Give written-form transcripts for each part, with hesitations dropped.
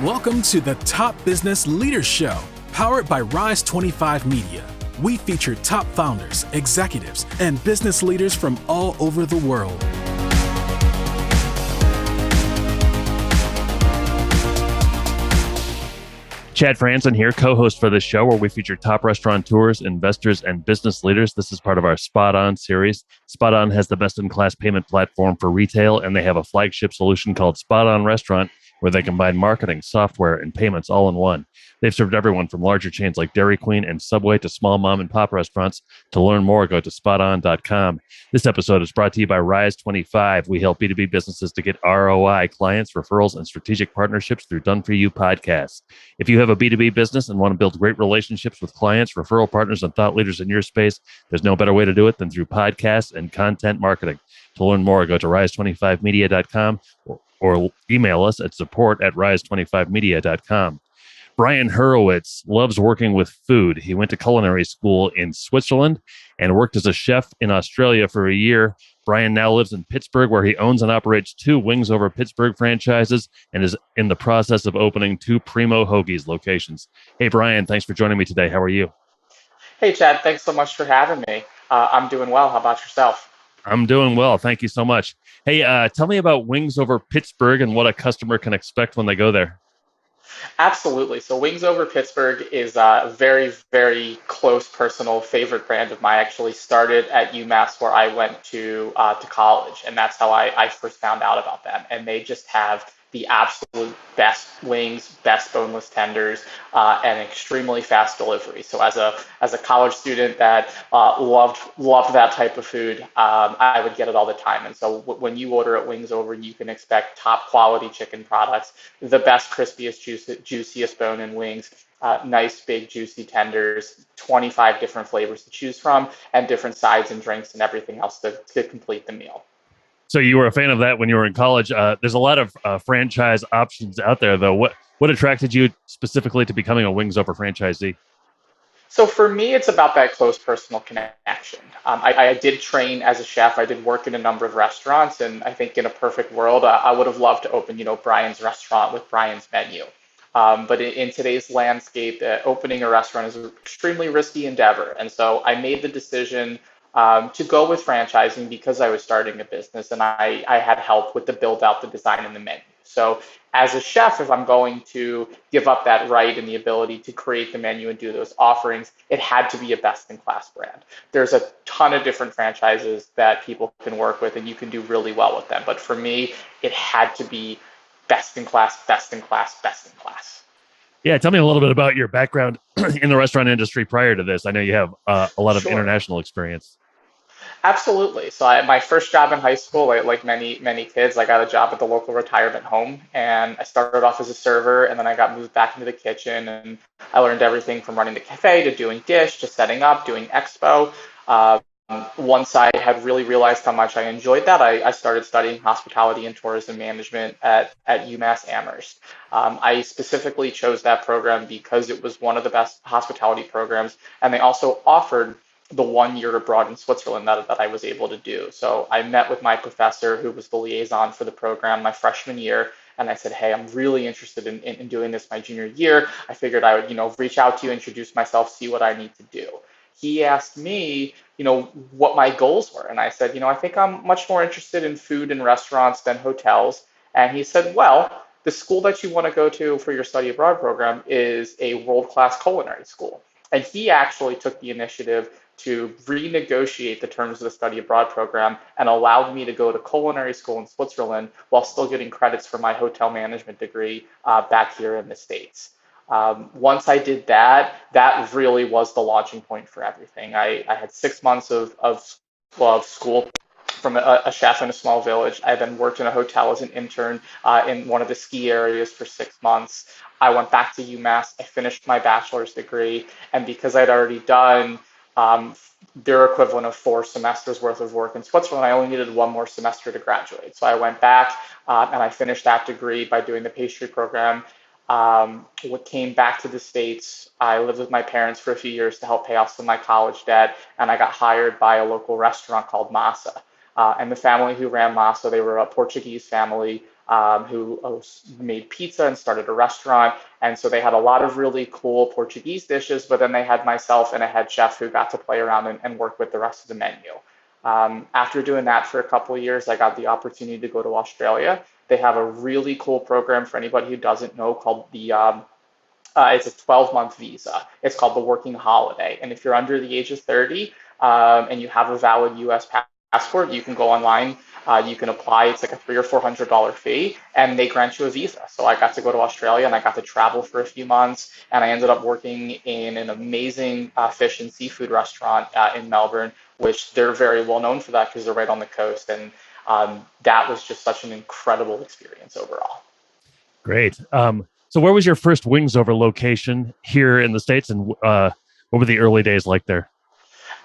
Welcome to the Top Business Leaders Show, powered by Rise 25 Media. We feature top founders, executives, and business leaders from all over the world. Chad Franzen here, co-host for this show where we feature top restaurateurs, investors, and business leaders. This is part of our SpotOn Series. SpotOn has the best-in-class payment platform for retail, and they have a flagship solution called SpotOn Restaurant, where they combine marketing, software, and payments all in one. They've served everyone from larger chains like Dairy Queen and Subway to small mom-and-pop restaurants. To learn more, go to SpotOn.com. This episode is brought to you by Rise 25. We help B2B businesses to get ROI, clients, referrals, and strategic partnerships through Done For You podcasts. If you have a B2B business and want to build great relationships with clients, referral partners, and thought leaders in your space, there's no better way to do it than through podcasts and content marketing. To learn more, go to rise25media.com or email us at support@rise25media.com. Brian Hurowitz loves working with food. He went to culinary school in Switzerland and worked as a chef in Australia for a year. Brian now lives in Pittsburgh, where he owns and operates 2 Wings Over Pittsburgh franchises and is in the process of opening 2 Primo Hoagies locations. Hey, Brian, thanks for joining me today. How are you? Hey, Chad, thanks so much for having me. I'm doing well. How about yourself? I'm doing well. Thank you so much. Hey, tell me about Wings Over Pittsburgh and what a customer can expect when they go there. Absolutely. So Wings Over Pittsburgh is a very, very close personal favorite brand of mine. I actually started at UMass where I went to college, and that's how I first found out about them. And they just have the absolute best wings, best boneless tenders, and extremely fast delivery. So as a college student that loved that type of food, I would get it all the time. And so when you order at Wings Over, you can expect top quality chicken products, the best, crispiest, juiciest bone-in wings, nice, big, juicy tenders, 25 different flavors to choose from, and different sides and drinks and everything else to complete the meal. So you were a fan of that when you were in college. There's a lot of franchise options out there, though. What attracted you specifically to becoming a Wings Over franchisee? So for me, it's about that close personal connection. I did train as a chef. I did work in a number of restaurants, and I think in a perfect world, I would have loved to open, Brian's restaurant with Brian's menu. But in today's landscape, opening a restaurant is an extremely risky endeavor, and so I made the decision to go with franchising because I was starting a business and I had help with the build out, the design, and the menu. So as a chef, if I'm going to give up that right and the ability to create the menu and do those offerings, it had to be a best-in-class brand. There's a ton of different franchises that people can work with and you can do really well with them. But for me, it had to be best-in-class, best-in-class, best-in-class. Yeah, tell me a little bit about your background in the restaurant industry prior to this. I know you have a lot of international experience. Absolutely. So my first job in high school, like many kids, I got a job at the local retirement home, and I started off as a server, and then I got moved back into the kitchen, and I learned everything from running the cafe to doing dish to setting up, doing expo. Once I had really realized how much I enjoyed that, I started studying hospitality and tourism management at UMass Amherst. I specifically chose that program because it was one of the best hospitality programs, and they also offered the 1 year abroad in Switzerland that I was able to do. So I met with my professor, who was the liaison for the program, my freshman year, and I said, hey, I'm really interested in doing this my junior year. I figured I would, reach out to you, introduce myself, see what I need to do. He asked me, what my goals were. And I said, I think I'm much more interested in food and restaurants than hotels. And he said, well, the school that you want to go to for your study abroad program is a world-class culinary school. And he actually took the initiative to renegotiate the terms of the study abroad program and allowed me to go to culinary school in Switzerland while still getting credits for my hotel management degree back here in the States. Once I did that, that really was the launching point for everything. I had 6 months of school from a chef in a small village. I then worked in a hotel as an intern in one of the ski areas for 6 months. I went back to UMass. I finished my bachelor's degree, and because I'd already done their equivalent of 4 semesters worth of work in Switzerland, I only needed 1 more semester to graduate. So I went back and I finished that degree by doing the pastry program. Came back to the States. I lived with my parents for a few years to help pay off some of my college debt, and I got hired by a local restaurant called Masa. And the family who ran Masa, they were a Portuguese family. who made pizza and started a restaurant. And so they had a lot of really cool Portuguese dishes, but then they had myself and a head chef who got to play around and work with the rest of the menu. After doing that for a couple of years, I got the opportunity to go to Australia. They have a really cool program for anybody who doesn't know called it's a 12-month visa. It's called the Working Holiday. And if you're under the age of 30 and you have a valid US passport, you can go online. You can apply. It's like a $300 or $400 fee, and they grant you a visa. So I got to go to Australia, and I got to travel for a few months, and I ended up working in an amazing fish and seafood restaurant in Melbourne, which they're very well known for that because they're right on the coast. And that was just such an incredible experience overall. Great. So where was your first Wings Over location here in the States, and what were the early days like there?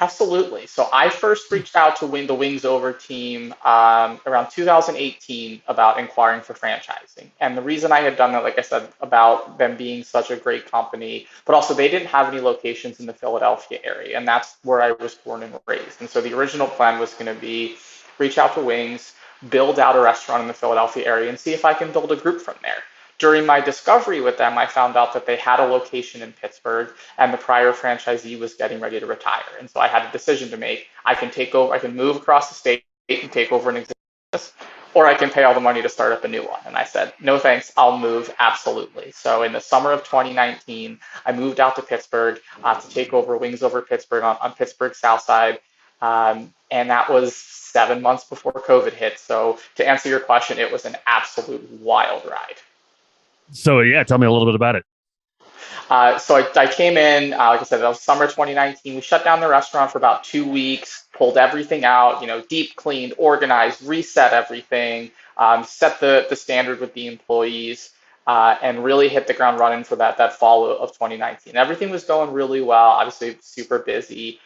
Absolutely. So I first reached out to the Wings Over team around 2018 about inquiring for franchising. And the reason I had done that, like I said, about them being such a great company, but also they didn't have any locations in the Philadelphia area. And that's where I was born and raised. And so the original plan was going to be reach out to Wings, build out a restaurant in the Philadelphia area, and see if I can build a group from there. During my discovery with them, I found out that they had a location in Pittsburgh and the prior franchisee was getting ready to retire. And so I had a decision to make. I can take over, I can move across the state and take over an existing business, or I can pay all the money to start up a new one. And I said, no thanks, I'll move absolutely. So in the summer of 2019, I moved out to Pittsburgh to take over Wings Over Pittsburgh on Pittsburgh South Side. And that was 7 months before COVID hit. So to answer your question, it was an absolute wild ride. So yeah, tell me a little bit about it. So I came in, like I said, that was summer 2019. We shut down the restaurant for about 2 weeks, pulled everything out, deep cleaned, organized, reset everything, set the standard with the employees, and really hit the ground running for that fall of 2019. Everything was going really well, obviously super busy,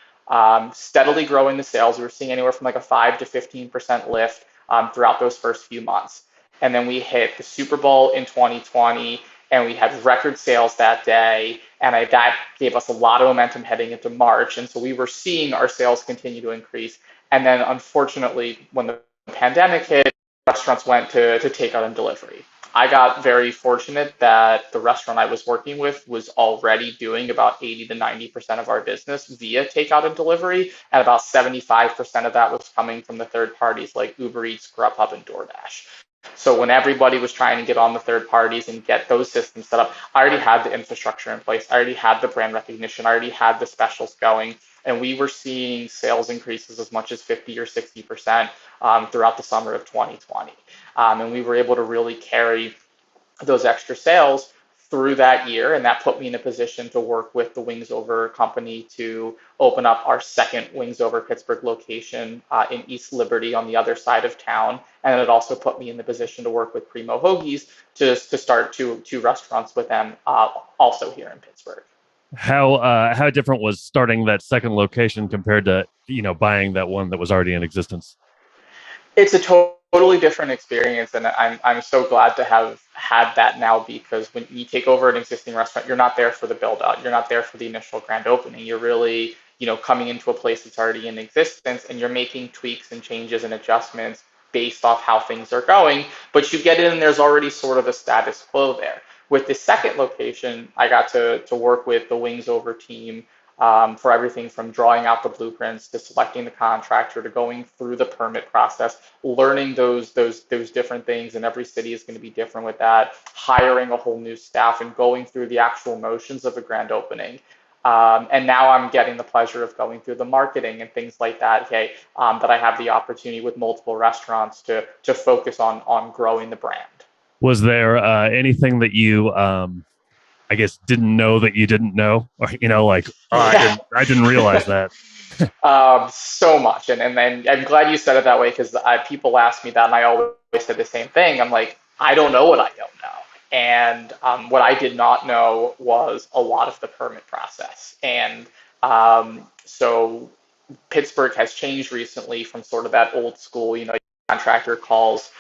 steadily growing the sales. We were seeing anywhere from like a 5 to 15% lift throughout those first few months. And then we hit the Super Bowl in 2020, and we had record sales that day. And that gave us a lot of momentum heading into March. And so we were seeing our sales continue to increase. And then unfortunately, when the pandemic hit, restaurants went to takeout and delivery. I got very fortunate that the restaurant I was working with was already doing about 80 to 90% of our business via takeout and delivery. And about 75% of that was coming from the third parties like Uber Eats, Grubhub, and DoorDash. So when everybody was trying to get on the third parties and get those systems set up, I already had the infrastructure in place. I already had the brand recognition. I already had the specials going. And we were seeing sales increases as much as 50 or 60% throughout the summer of 2020. And we were able to really carry those extra sales through that year. And that put me in a position to work with the Wings Over company to open up our second Wings Over Pittsburgh location in East Liberty on the other side of town. And it also put me in the position to work with Primo Hoagies to start two restaurants with them also here in Pittsburgh. How different was starting that second location compared to buying that one that was already in existence? It's a totally different experience, and I'm so glad to have had that now, because when you take over an existing restaurant, you're not there for the build out, you're not there for the initial grand opening. You're really coming into a place that's already in existence, and you're making tweaks and changes and adjustments based off how things are going. But you get in and there's already sort of a status quo there. With the second location, I got to work with the Wings Over team for everything from drawing out the blueprints to selecting the contractor to going through the permit process, learning those different things. And every city is going to be different with that, hiring a whole new staff and going through the actual motions of a grand opening. And now I'm getting the pleasure of going through the marketing and things like that. Okay, that I have the opportunity with multiple restaurants to focus on growing the brand. Was there anything that you, I guess, didn't know that you didn't know, or I didn't realize that. So much, and I'm glad you said it that way, because people ask me that, and I always say the same thing. I'm like, I don't know what I don't know, and what I did not know was a lot of the permit process, and so Pittsburgh has changed recently from sort of that old school, contractor calls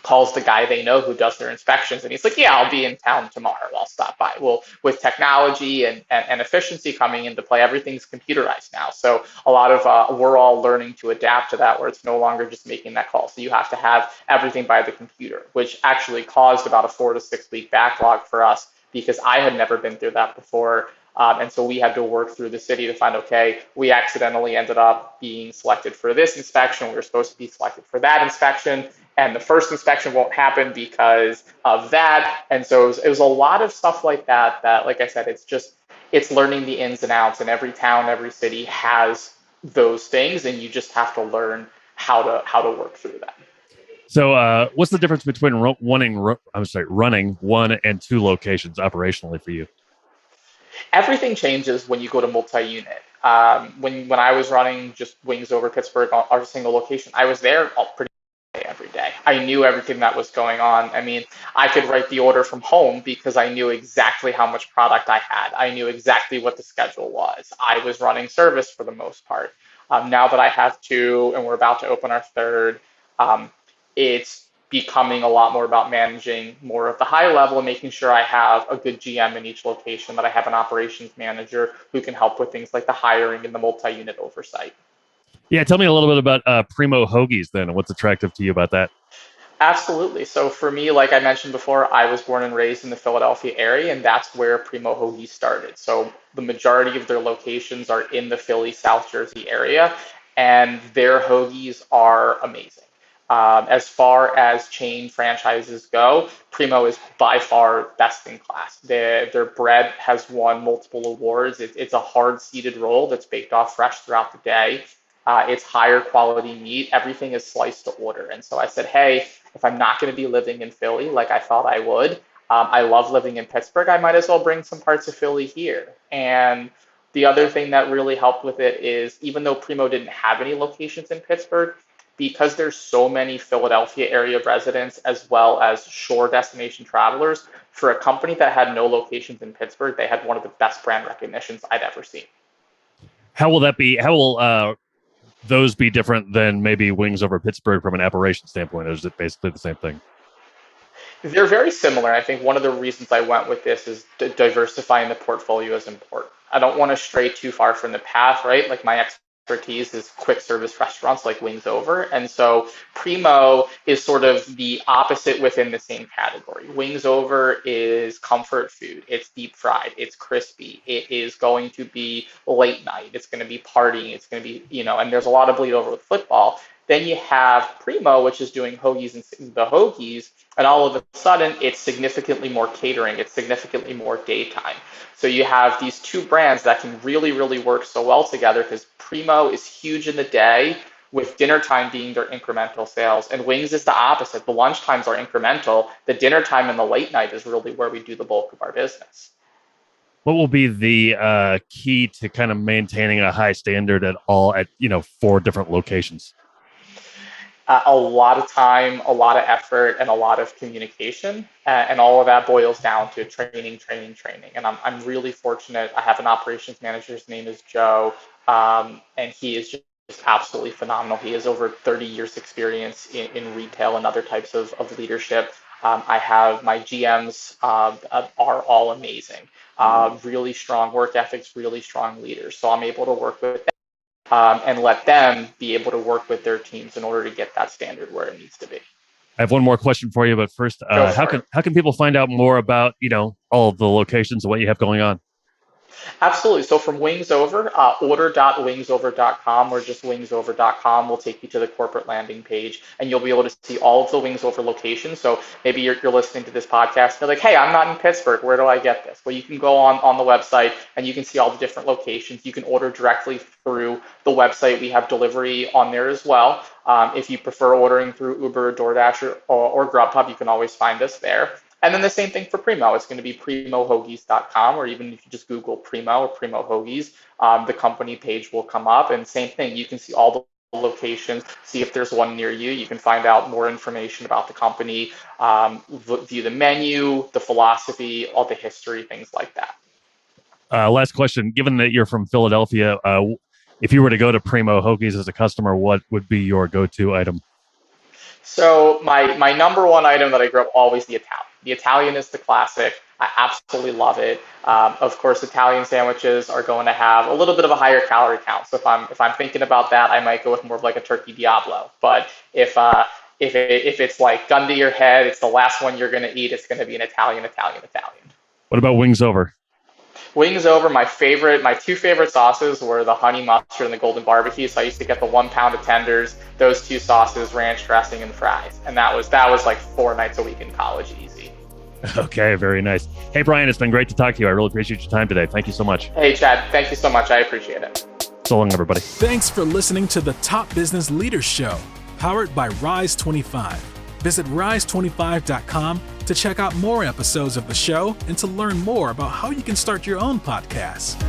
calls the guy they know who does their inspections, and he's like, yeah, I'll be in town tomorrow, I'll stop by. Well, with technology and efficiency coming into play, everything's computerized now. So a lot of we're all learning to adapt to that, where it's no longer just making that call. So you have to have everything by the computer, which actually caused about a 4 to 6 week backlog for us, because I had never been through that before. And so we had to work through the city to find, okay, we accidentally ended up being selected for this inspection. We were supposed to be selected for that inspection. And the first inspection won't happen because of that. And so it was a lot of stuff like that, like I said, it's learning the ins and outs, and every town, every city has those things, and you just have to learn how to work through that. So what's the difference between running 1 and 2 locations operationally for you? Everything changes when you go to multi-unit. When I was running just Wings Over Pittsburgh, our single location, I was there pretty much every day. I knew everything that was going on. I mean, I could write the order from home because I knew exactly how much product I had. I knew exactly what the schedule was. I was running service for the most part. Now that I have 2 and we're about to open our 3rd, it's becoming a lot more about managing more of the high level and making sure I have a good GM in each location, that I have an operations manager who can help with things like the hiring and the multi-unit oversight. Yeah, tell me a little bit about Primo Hoagies then, and what's attractive to you about that? Absolutely. So for me, like I mentioned before, I was born and raised in the Philadelphia area, and that's where Primo Hoagies started. So the majority of their locations are in the Philly, South Jersey area, and their hoagies are amazing. As far as chain franchises go, Primo is by far best in class. Their bread has won multiple awards. It's a hard-seeded roll that's baked off fresh throughout the day. It's higher quality meat. Everything is sliced to order. And so I said, hey, if I'm not going to be living in Philly like I thought I would, I love living in Pittsburgh, I might as well bring some parts of Philly here. And the other thing that really helped with it is, even though Primo didn't have any locations in Pittsburgh, because there's so many Philadelphia area residents as well as shore destination travelers, for a company that had no locations in Pittsburgh, they had one of the best brand recognitions I'd ever seen. How will that be? How will those be different than maybe Wings Over Pittsburgh from an operation standpoint? Or is it basically the same thing? They're very similar. I think one of the reasons I went with this is diversifying the portfolio is important. I don't want to stray too far from the path, right? Like my expertise is quick service restaurants like Wings Over. And so Primo is sort of the opposite within the same category. Wings Over is comfort food. It's deep fried. It's crispy. It is going to be late night. It's going to be partying. It's going to be, and there's a lot of bleed over with football. Then you have Primo, which is doing hoagies and the hoagies, and all of a sudden it's significantly more catering, it's significantly more daytime. So you have these 2 brands that can really, really work so well together, because Primo is huge in the day, with dinner time being their incremental sales. And Wings is the opposite. The lunch times are incremental. The dinner time and the late night is really where we do the bulk of our business. What will be the key to kind of maintaining a high standard at 4 different locations? A lot of time, a lot of effort, and a lot of communication. And all of that boils down to training. And I'm really fortunate. I have an operations manager. His name is Joe. And he is just absolutely phenomenal. He has over 30 years experience in retail and other types of leadership. I have my GMs are all amazing. Really strong work ethics, really strong leaders. So I'm able to work with them. And let them be able to work with their teams in order to get that standard where it needs to be. I have one more question for you, but first, how can people find out more about all of the locations and what you have going on? Absolutely. So from Wings Over, order.wingsover.com or just wingsover.com will take you to the corporate landing page, and you'll be able to see all of the Wings Over locations. So maybe you're listening to this podcast and you're like, hey, I'm not in Pittsburgh. Where do I get this? Well, you can go on the website and you can see all the different locations. You can order directly through the website. We have delivery on there as well. If you prefer ordering through Uber, DoorDash, or Grubhub, you can always find us there. And then the same thing for Primo. It's going to be primohoagies.com, or even if you just Google Primo or Primo Hoagies, the company page will come up. And same thing, you can see all the locations, see if there's one near you. You can find out more information about the company, view the menu, the philosophy, all the history, things like that. Last question. Given that you're from Philadelphia, if you were to go to Primo Hoagies as a customer, what would be your go-to item? So my number one item that I grew up always the Italian. The Italian is the classic. I absolutely love it. Of course, Italian sandwiches are going to have a little bit of a higher calorie count. So if I'm thinking about that, I might go with more of like a turkey Diablo. But if it's like gun to your head, it's the last one you're going to eat. It's going to be an Italian. What about wings over? Wings over, my two favorite sauces were the honey mustard and the golden barbecue. So I used to get the 1 pound of tenders, those two sauces, ranch dressing, and fries. And that was like 4 nights a week in college, easy. Okay, very nice. Hey, Brian, it's been great to talk to you. I really appreciate your time today. Thank you so much. Hey, Chad, thank you so much. I appreciate it. So long, everybody. Thanks for listening to the Top Business Leaders Show, powered by Rise 25. Visit rise25.com to check out more episodes of the show and to learn more about how you can start your own podcast.